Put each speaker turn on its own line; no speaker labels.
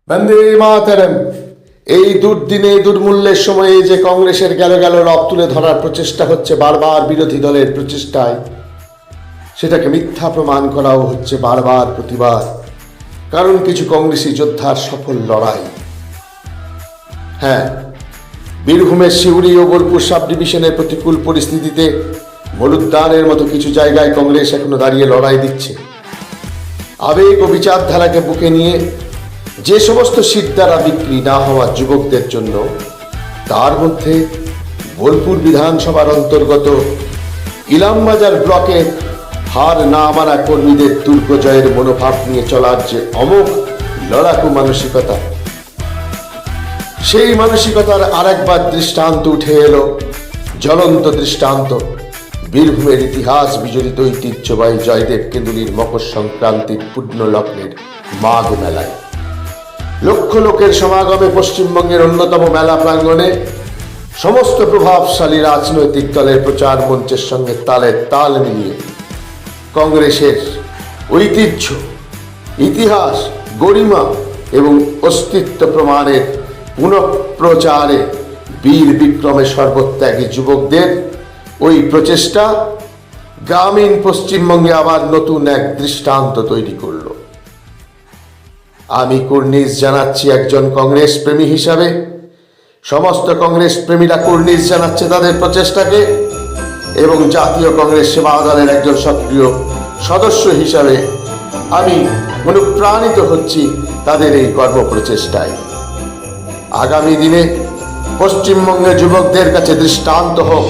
বন্দে মাতরম। এই দুর্দিনে দুর্মূল্যের সময়ে যে কংগ্রেসের গেল গেল রব তুলে ধরার প্রচেষ্টা হচ্ছে বারবার বিরোধী দলের প্রচেষ্টায়, সেটাকে মিথ্যা প্রমাণ করাও হচ্ছে বারবার প্রতিবার। কারণ কিছু কংগ্রেসী যোদ্ধার সফল লড়াই। হ্যাঁ, বীরভূমের সিউড়ি ও বোলপুর সাব ডিভিশনের প্রতিকূল পরিস্থিতিতে মরুদ্যানের মতো কিছু জায়গায় কংগ্রেস এখনো দাঁড়িয়ে লড়াই দিচ্ছে। আবেগ ও বিচারধারাকে বুকে নিয়ে যে সমস্ত সিট দ্বারা বিক্রি না হওয়া যুবকদের জন্য, তার মধ্যে বোলপুর বিধানসভার অন্তর্গত ইলামবাজার ব্লকের হার না মানা কর্মীদের দুর্গ জয়ের মনোভাব নিয়ে চলার যে অমোঘ লড়াকু মানসিকতা, সেই মানসিকতার আরেকবার দৃষ্টান্ত উঠে এলো, জ্বলন্ত দৃষ্টান্ত বীরভূমের ইতিহাস বিজড়িত ঐতিহ্যবাহী জয়দেব কেন্দুলির মকর সংক্রান্তির পূর্ণ লগ্নের মাঘ মেলায়। লক্ষ লোকের সমাগমে পশ্চিমবঙ্গের অন্যতম মেলা প্রাঙ্গণে সমস্ত প্রভাবশালী রাজনৈতিক দলের প্রচার মঞ্চের সঙ্গে তালে তাল মিলিয়ে কংগ্রেসের ঐতিহ্য, ইতিহাস, গরিমা এবং অস্তিত্ব প্রমাণের পুনঃপ্রচারে বীর বিক্রমে সর্বত্যাগী যুবকদের ওই প্রচেষ্টা গ্রামীণ পশ্চিমবঙ্গে আবার নতুন এক দৃষ্টান্ত তৈরি করল। আমি কুর্নিশ জানাচ্ছি একজন কংগ্রেস প্রেমী হিসাবে, সমস্ত কংগ্রেস প্রেমীরা কুর্নিশ জানাচ্ছে তাদের প্রচেষ্টাকে, এবং জাতীয় কংগ্রেস সেবা দলের একজন সক্রিয় সদস্য হিসাবে আমি অনুপ্রাণিত হচ্ছি তাদের এই কর্মপ্রচেষ্টায়। আগামী দিনে পশ্চিমবঙ্গের যুবকদের কাছে দৃষ্টান্ত হোক